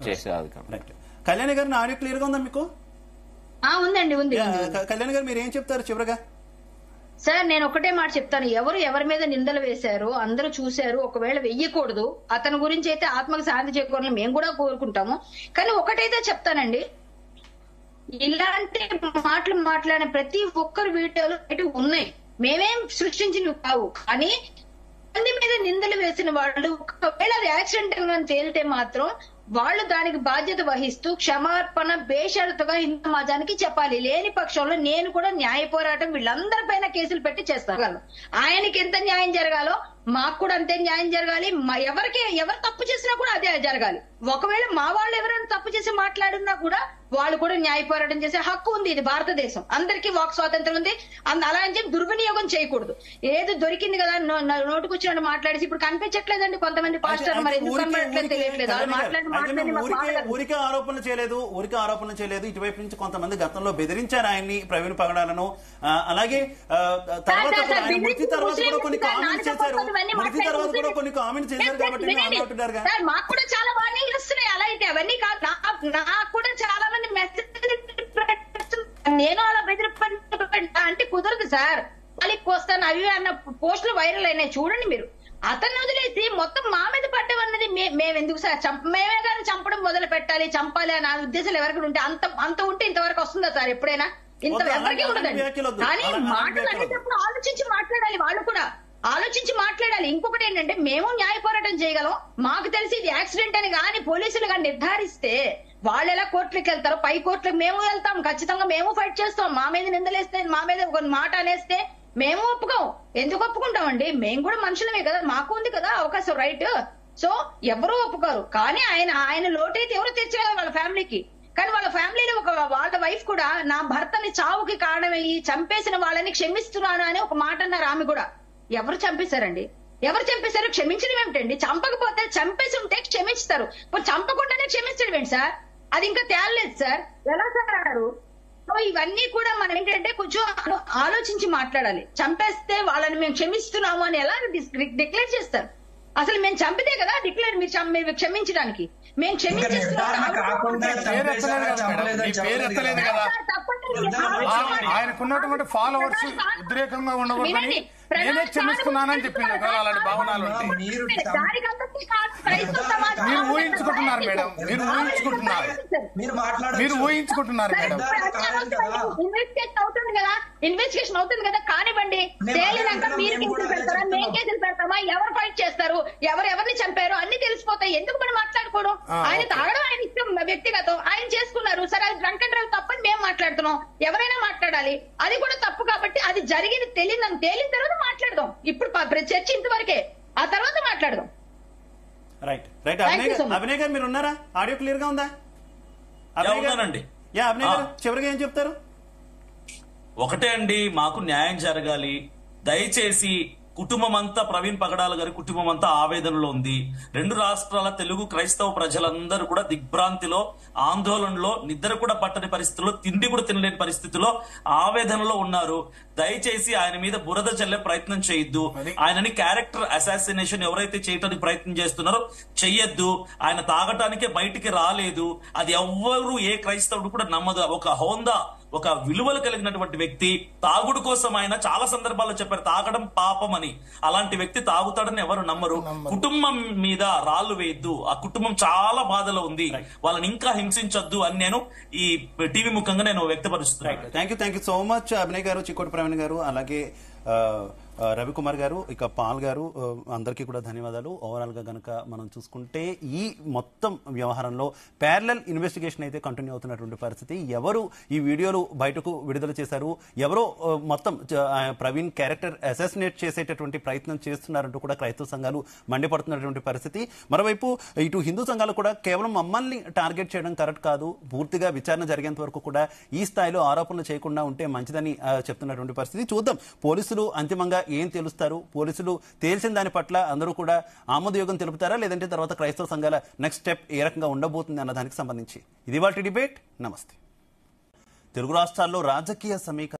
చేసే అధికారం. రైట్. కళ్యాణి గారు, నా ఆడియో క్లియర్ గా ఉందా మీకు? ఉందండి, ఉంది. కళ్యాణి గారు, మీరు ఏం చెప్తారు చివరగా? సార్, నేను ఒకటే మాట చెప్తాను. ఎవరి మీద నిందలు వేశారు అందరూ చూశారు. ఒకవేళ వెయ్యకూడదు. అతని గురించి అయితే ఆత్మకు శాంతి చేకూరాలని మేము కూడా కోరుకుంటాము. కానీ ఒకటైతే చెప్తానండి, ఇలాంటి మాటలు మాట్లాడిన ప్రతి ఒక్కరు వీడియోలు ఉన్నాయి. మేమేం సృష్టించినవి కావు. కానీ మంది మీద నిందలు వేసిన వాళ్ళు ఒకవేళ అది యాక్సిడెంట్ అని తేలితే మాత్రం వాళ్ళు దానికి బాధ్యత వహిస్తూ క్షమార్పణ బేషరతుగా హిందూ సమాజానికి చెప్పాలి. లేని పక్షంలో నేను కూడా న్యాయ పోరాటం వీళ్ళందరిపైన కేసులు పెట్టి చేస్తాను. ఆయనకి ఎంత న్యాయం జరగాలో మాకు కూడా అంతే న్యాయం జరగాలి. ఎవరు తప్పు చేసినా కూడా అదే జరగాలి. ఒకవేళ మా వాళ్ళు ఎవరైనా తప్పు చేసి మాట్లాడినా కూడా వాళ్ళు కూడా న్యాయ పోరాటం చేసే హక్కు ఉంది. ఇది భారతదేశం, అందరికీ వాక్ స్వాతంత్రం ఉంది. అలా అని చెప్పి దుర్వినియోగం చేయకూడదు. ఏదో దొరికింది కదా నోటుకొచ్చినట్టు మాట్లాడేసి ఇప్పుడు కనిపించట్లేదండి కొంతమంది పాస్టర్లు. మరి ఎందుకు కనబడట్లేదు తెలియట్లేదు. ఊరికే ఆరోపణలు చేయలేదు. ఇటువైపు నుంచి కొంతమంది గతంలో బెదిరించారు ఆయన్ని, ప్రవీణ్ పగడాలను. అలాగే తర్వాత మృతి తర్వాత కూడా కొన్ని కామెంట్స్ చేశారు. కాబట్టి మాకు కూడా చాలా వార్నింగ్లు వస్తున్నాయి. అలా అయితే అవన్నీ కాదు. నాకు కూడా చాలా మంది మెసేజ్, నేను అలా బెదిరిపడ్డా అంటే కుదరదు సార్. వాళ్ళకి వస్తాను అవి అన్న పోస్టులు వైరల్ అయినాయి చూడండి మీరు. అతన్ని వదిలేసి మొత్తం మా మీద పడ్డం అన్నది మేము ఎందుకు సార్? మేమే కానీ చంపడం మొదలు పెట్టాలి, చంపాలి అనే ఉద్దేశాలు ఎవరికి ఉంటే అంత ఉంటే ఇంతవరకు వస్తుందా సార్? ఎప్పుడైనా ఇంత ఎవరికీ ఉండదండి. కానీ మాటలు అనేటప్పుడు ఆలోచించి మాట్లాడాలి. వాళ్ళు కూడా ఆలోచించి మాట్లాడాలి. ఇంకొకటి ఏంటంటే, మేము న్యాయ పోరాటం చేయగలం. మాకు తెలిసి ఇది యాక్సిడెంట్ అని కానీ పోలీసులు కానీ నిర్ధారిస్తే వాళ్ళు ఎలా కోర్టులకు వెళ్తారో పై కోర్టులకు మేము వెళ్తాం. ఖచ్చితంగా మేము ఫైట్ చేస్తాం. మా మీద నిందలేస్తే, మా మీద ఒక మాట అనేస్తే మేము ఒప్పుకోం. ఎందుకు ఒప్పుకుంటామండి? మేము కూడా మనుషులమే కదా, మాకు ఉంది కదా అవకాశం, రైట్. సో ఎవరూ ఒప్పుకోరు. కానీ ఆయన లోటైతే ఎవరు తెచ్చారు వాళ్ళ ఫ్యామిలీకి. కానీ వాళ్ళ ఫ్యామిలీలో వాళ్ళ వైఫ్ కూడా నా భర్తని చావుకి కారణమయ్యి చంపేసిన వాళ్ళని క్షమిస్తున్నాను అని ఒక మాట అన్నారు. ఆమె కూడా ఎవరు చంపేశారండి? ఎవరు చంపేశారు? క్షమించడం ఏమిటండి? చంపకపోతే, చంపేసి ఉంటే క్షమిస్తారు. చంపకుండానే క్షమించడం ఏంటి సార్? అది ఇంకా తేలలేదు సార్. ఎలా సార్ అన్నారు? సో ఇవన్నీ కూడా మనం ఏంటంటే కొంచెం ఆలోచించి మాట్లాడాలి. చంపేస్తే వాళ్ళని మేము క్షమిస్తున్నాము అని ఎలా డిక్లేర్ చేస్తారు? అసలు మేము చంపితే కదా డిక్లేర్ మీరు క్షమించడానికి. మేము ఆయనకున్నటువంటి ఫాలోవర్స్ ఉద్రేకంగా ఉండకూడదని నేనే క్షమిస్తున్నానని చెప్పింది. అలాంటి భావనలు మీరు ఊహించుకుంటున్నారు మేడం, మీరు ఊహించుకుంటున్నారు మేడం. ఇన్వెస్టిగేషన్ అవుతుంది కదా, కానివ్వండి. తేలినాక మీరు కేసులు పెడతారా, మేము కేసులు పెడతామా, ఎవరు ఫైట్ చేస్తారు, ఎవరెవరిని చంపారు అన్ని తెలిసిపోతాయి. ఎందుకు మనం మాట్లాడుకోవడం? ఆయన తాగడం ఆయన ఇష్టం, వ్యక్తిగతం. ఆయన చేసుకున్నారు సరే, అది డ్రంక్ అండ్ డ్రైవ్ తప్పని మేము మాట్లాడుతున్నాం. ఎవరైనా మాట్లాడాలి, అది కూడా తప్పు. కాబట్టి అది జరిగింది తేలిన తర్వాత మాట్లాడదాం. ఇప్పుడు చర్చ ఇంతవరకే, ఆ తర్వాత మాట్లాడదాం. Right right. అభినయ్ గారు మీరు ఉన్నారా? ఆడియో క్లియర్ గా ఉందా? అభినయ్ గారు చివరిగా ఏం చెప్తారు? ఒకటే అండి, మాకు న్యాయం జరగాలి. దయచేసి కుటుంబం అంతా, ప్రవీణ్ పగడాల గారి కుటుంబం అంతా ఆవేదనలో ఉంది. రెండు రాష్ట్రాల తెలుగు క్రైస్తవ ప్రజలందరూ కూడా దిగ్భ్రాంతిలో, ఆందోళనలో, నిద్ర కూడా పట్టని పరిస్థితుల్లో, తిండి కూడా తినలేని పరిస్థితుల్లో ఆవేదనలో ఉన్నారు. దయచేసి ఆయన మీద బురద చల్లే ప్రయత్నం చేయొద్దు. ఆయనని క్యారెక్టర్ అసాసినేషన్ ఎవరైతే చేయడానికి ప్రయత్నం చేస్తున్నారో చెయ్యొద్దు. ఆయన తాగటానికే బయటికి రాలేదు. అది ఎవ్వరూ ఏ క్రైస్తవుడు కూడా నమ్మదు. ఒక హోందా, ఒక విలువలు కలిగినటువంటి వ్యక్తి. తాగుడు కోసం ఆయన చాలా సందర్భాల్లో చెప్పారు తాగడం పాపం అని. అలాంటి వ్యక్తి తాగుతాడని ఎవరు నమ్మరు. కుటుంబం మీద రాళ్లు వేయద్దు. ఆ కుటుంబం చాలా బాధలో ఉంది. వాళ్ళని ఇంకా హింసించొద్దు అని నేను ఈ టీవీ ముఖంగా నేను వ్యక్తపరుస్తున్నాను. Thank you so much Abhinay garu, Chikkoti Praveen గారు, అలాగే రవికుమార్ గారు, ఇక పాల్ గారు, అందరికీ కూడా ధన్యవాదాలు. ఓవరాల్ గా గనక మనం చూసుకుంటే ఈ మొత్తం వ్యవహారంలో ప్యారలల్ ఇన్వెస్టిగేషన్ అయితే కంటిన్యూ అవుతున్నటువంటి పరిస్థితి. ఎవరు ఈ వీడియోలు బయటకు విడుదల చేశారు, ఎవరో మొత్తం ప్రవీణ్ క్యారెక్టర్ అసాసినేట్ చేసేటటువంటి ప్రయత్నం చేస్తున్నారంటూ కూడా క్రైస్తవ సంఘాలు మండిపడుతున్నటువంటి పరిస్థితి. మరోవైపు ఇటు హిందూ సంఘాలు కూడా కేవలం మమ్మల్ని టార్గెట్ చేయడం కరెక్ట్ కాదు, పూర్తిగా విచారణ జరిగేంత వరకు కూడా ఈ స్థాయిలో ఆరోపణలు చేయకుండా ఉంటే మంచిదని చెప్తున్నటువంటి పరిస్థితి. చూద్దాం పోలీసులు అంతిమంగా ఏం తెలుస్తారు. పోలీసులు తేల్చిన దాని పట్ల అందరూ కూడా ఆమోదయోగం తెలుపుతారా, లేదంటే తర్వాత క్రైస్తవ సంఘాల నెక్స్ట్ స్టెప్ ఏ రకంగా ఉండబోతుంది అన్న దానికి సంబంధించి ఇది వాటి డిబేట్. నమస్తే. తెలుగు రాష్ట్రాల్లో రాజకీయ సమీకరణ